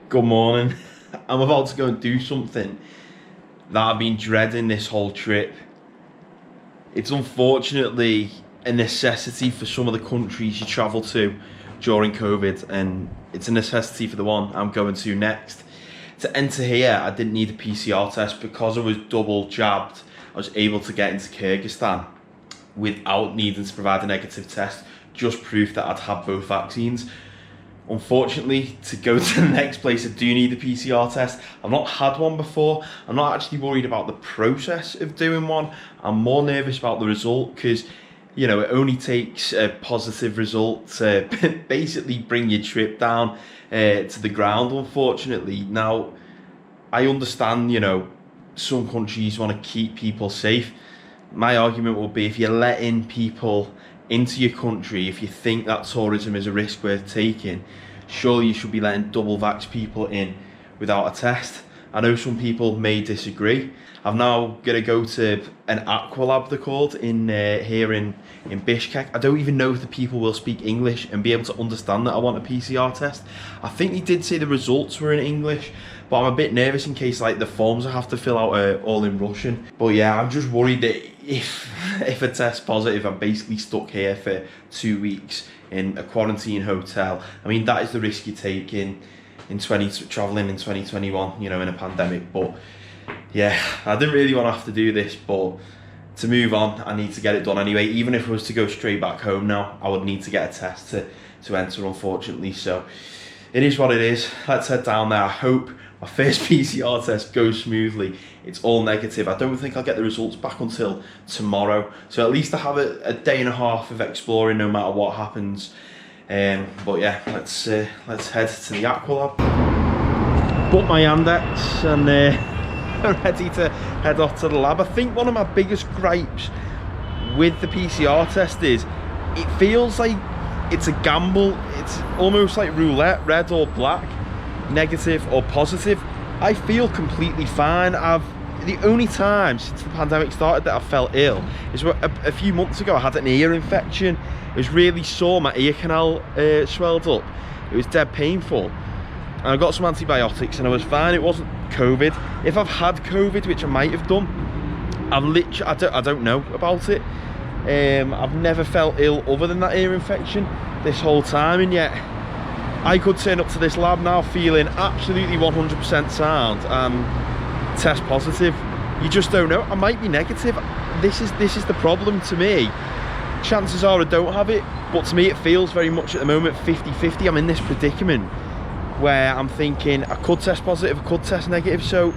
Good morning. I'm about to go and do something that I've been dreading this whole trip. It's unfortunately a necessity for some of the countries you travel to during COVID, and it's a necessity for the one I'm going to next. To enter here, I didn't need a PCR test because I was double jabbed. I was able to get into Kyrgyzstan without needing to provide a negative test, just proof that I'd had both vaccines. Unfortunately, to go to the next place, I do need a PCR test. I've not had one before. I'm not actually worried about the process of doing one. I'm more nervous about the result because, you know, it only takes a positive result to basically bring your trip down to the ground, unfortunately. Now, I understand, you know, some countries want to keep people safe. My argument will be if you're letting people into your country, if you think that tourism is a risk worth taking, surely you should be letting double vax people in without a test. I know some people may disagree. I'm now gonna go to an Aqualab, they're called, here in Bishkek. I don't even know if the people will speak English and be able to understand that I want a PCR test. I think they did say the results were in English, but I'm a bit nervous in case like the forms I have to fill out are all in Russian. But yeah, I'm just worried that if I test positive, I'm basically stuck here for 2 weeks in a quarantine hotel. I mean, that is the risk you take in traveling in 2021, you know, in a pandemic. But yeah, I didn't really want to have to do this, but to move on, I need to get it done anyway. Even if I was to go straight back home now, I would need to get a test to enter, unfortunately. So it is what it is. Let's head down there. I hope my first PCR test goes smoothly. It's all negative. I don't think I'll get the results back until tomorrow. So at least I have a day and a half of exploring no matter what happens. But yeah, let's head to the Aqualab. Booked my Yandex and ready to head off to the lab. I think one of my biggest gripes with the PCR test is it feels like it's a gamble. It's almost like roulette, red or black, negative or positive. I feel completely fine. The only time since the pandemic started that I felt ill is a few months ago. I had an ear infection. It was really sore. My ear canal swelled up. It was dead painful. And I got some antibiotics and I was fine. It wasn't COVID. If I've had COVID, which I might have done, I don't know about it. I've never felt ill other than that ear infection this whole time, and yet I could turn up to this lab now feeling absolutely 100% sound and test positive. You just don't know. I might be negative. This is the problem to me. Chances are I don't have it, but to me it feels very much at the moment 50-50. I'm in this predicament where I'm thinking I could test positive, I could test negative. So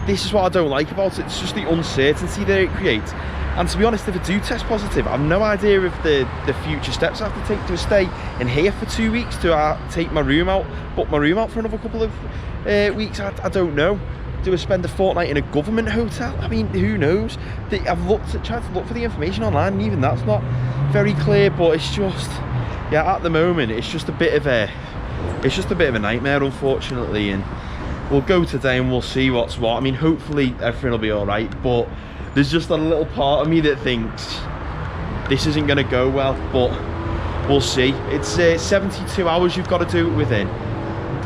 this is what I don't like about it. It's just the uncertainty that it creates. And to be honest, if I do test positive, I've no idea of the future steps I have to take. To stay in here for 2 weeks, to take my room out, book my room out for another couple of weeks, I don't know. Do I spend a fortnight in a government hotel? I mean, who knows? I've tried to look for the information online, and even that's not very clear. But it's just, yeah, at the moment, it's just a bit of a nightmare, unfortunately. And we'll go today and we'll see what's what. I mean, hopefully everything will be all right, but there's just a little part of me that thinks this isn't going to go well, but we'll see. It's 72 hours you've got to do it within,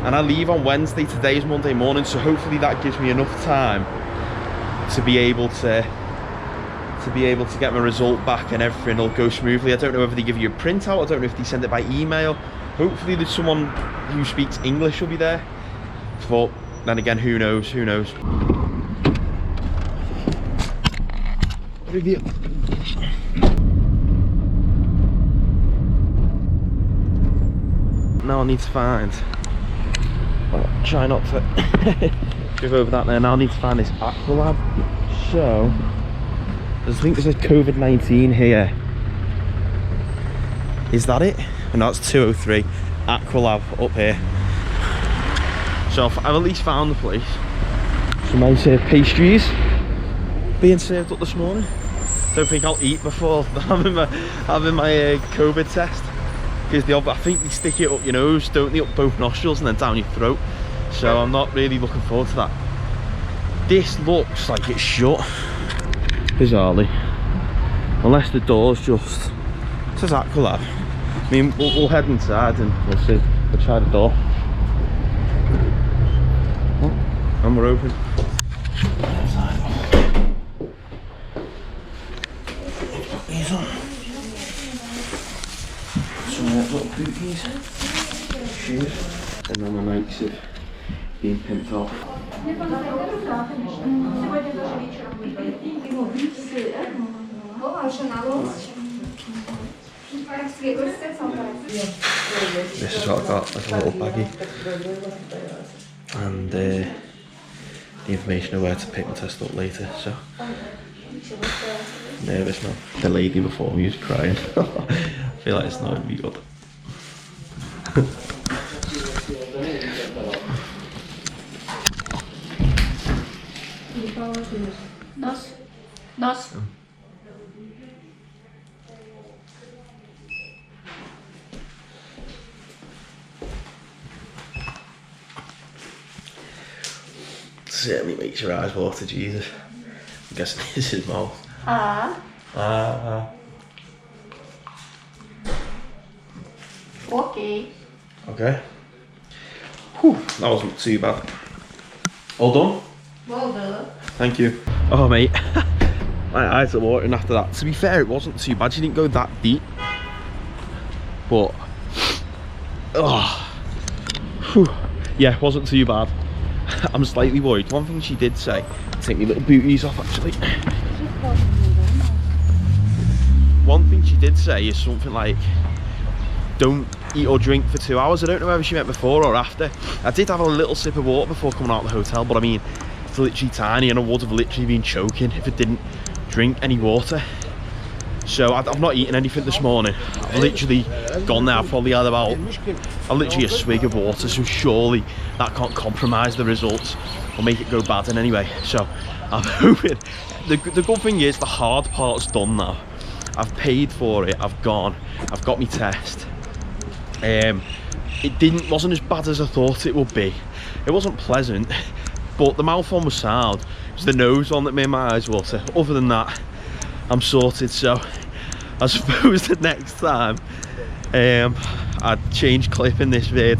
and I leave on Wednesday. Today is Monday morning, so hopefully that gives me enough time to be able to get my result back and everything will go smoothly. I don't know whether they give you a printout. I don't know if they send it by email. Hopefully there's someone who speaks English will be there, but then again, who knows? Review. Now I need to find, try not to go over that there. Now I need to find this Aqualab. So I think this is COVID-19 here. Is that it? No, it's 203 Aqualab up here. So I've at least found the place. Some nice pastries being served up this morning. Don't think I'll eat before having my COVID test, because I think they stick it up your nose, don't they, up both nostrils and then down your throat. So I'm not really looking forward to that. This looks like it's shut, bizarrely, unless the door's just, it says Aqualab. I mean, we'll head inside and we'll see. We'll try the door. And we're open. Put these on. Some little booties, shoes, and then the Nikes have been pimped off. This is what I got as a little baggie, and the information of where to pick my test up later. So nervous now. The lady before me was crying. I feel like it's not gonna be good. Dos. Certainly makes your eyes water, Jesus. I'm guessing this is mouth. Okay. Okay. Whew, that wasn't too bad. All done? Well done. Thank you. Oh mate, my eyes are watering after that. To be fair, it wasn't too bad. She didn't go that deep. But, yeah, it wasn't too bad. I'm slightly worried. One thing she did say, take my little booties off actually. One thing she did say is something like, don't eat or drink for 2 hours. I don't know whether she meant before or after. I did have a little sip of water before coming out of the hotel, but I mean, it's literally tiny and I would have literally been choking if I didn't drink any water. So I've not eaten anything this morning. I've literally gone there, I've probably had about literally a swig of water, so surely that can't compromise the results or make it go bad in any way. So I'm hoping, the good thing is the hard part's done now. I've paid for it, I've gone, I've got my test. It wasn't as bad as I thought it would be. It wasn't pleasant, but the mouth one was sound. It was the nose one that made my eyes water. Other than that, I'm sorted. So I suppose the next time I'd change clip in this vid,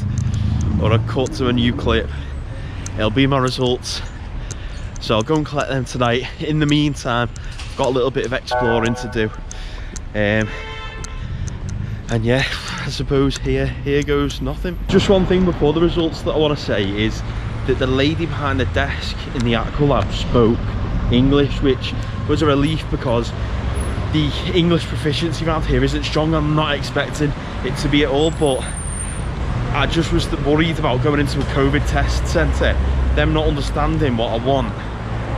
or I'd cut to a new clip, it'll be my results. So I'll go and collect them tonight. In the meantime, I've got a little bit of exploring to do. And yeah, I suppose here goes nothing. Just one thing before the results that I want to say is that the lady behind the desk in the Aqualab spoke English, which was a relief because the English proficiency around here isn't strong. I'm not expecting it to be at all, but I just was worried about going into a COVID test centre, them not understanding what I want,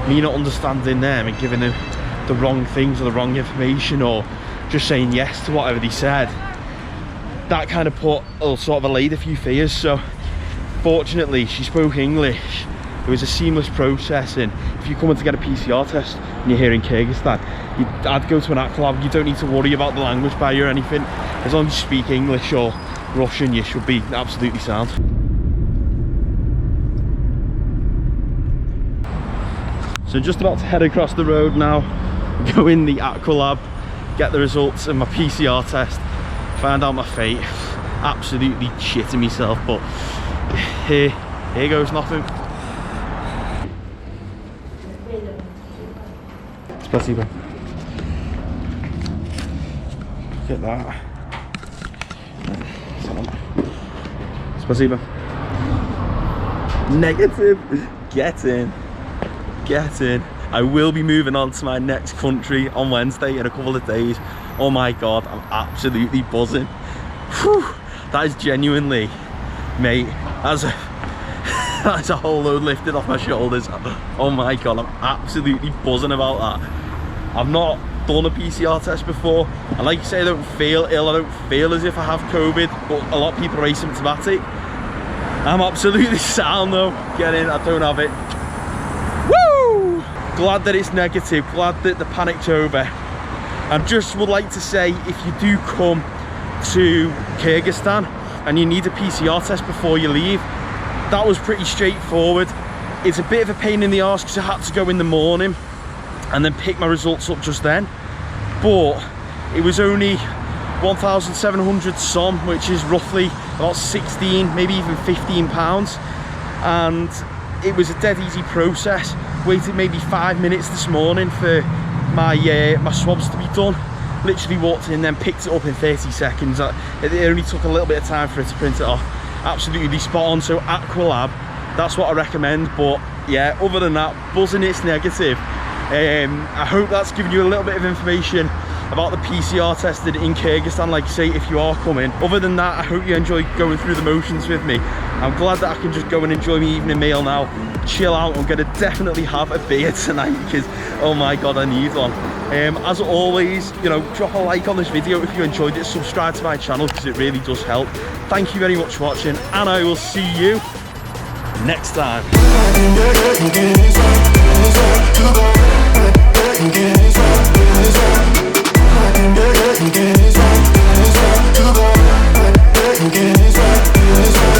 me not understanding them and giving them the wrong things or the wrong information, or just saying yes to whatever they said. That kind of sort of allayed a few fears. So fortunately she spoke English. It was a seamless process, and if you're coming to get a PCR test and you're here in Kyrgyzstan, I'd go to an Aqualab. You don't need to worry about the language barrier or anything. As long as you speak English or Russian, you should be absolutely sound. So just about to head across the road now, go in the Aqualab, get the results of my PCR test, find out my fate. Absolutely shitting myself, but here goes nothing. Спасибо. Look at that. Спасибо. Negative. Get in. Get in. I will be moving on to my next country on Wednesday in a couple of days. Oh my god, I'm absolutely buzzing. Whew, that is genuinely, mate, that's a whole load lifted off my shoulders. Oh my god, I'm absolutely buzzing about that. I've not done a PCR test before, and like you say, I don't feel ill, I don't feel as if I have COVID, but a lot of people are asymptomatic. I'm absolutely sound though. Get in, I don't have it. Woo! Glad that it's negative, glad that the panic's over. I just would like to say, if you do come to Kyrgyzstan and you need a PCR test before you leave, that was pretty straightforward. It's a bit of a pain in the arse because I had to go in the morning and then pick my results up just then, but it was only 1,700 som, which is roughly about 16, maybe even 15 pounds. and it was a dead easy process. Waited maybe 5 minutes this morning for my my swabs to be done. Literally walked in, then picked it up in 30 seconds. It only took a little bit of time for it to print it off. Absolutely spot on. So Aqualab, that's what I recommend. But yeah, other than that, buzzing it's negative. I hope that's given you a little bit of information about the PCR tested in Kyrgyzstan, like I say, if you are coming. Other than that, I hope you enjoy going through the motions with me. I'm glad that I can just go and enjoy my evening meal now, chill out. I'm gonna definitely have a beer tonight because, oh my God, I need one. As always, you know, drop a like on this video if you enjoyed it, subscribe to my channel because it really does help. Thank you very much for watching, and I will see you next time. Get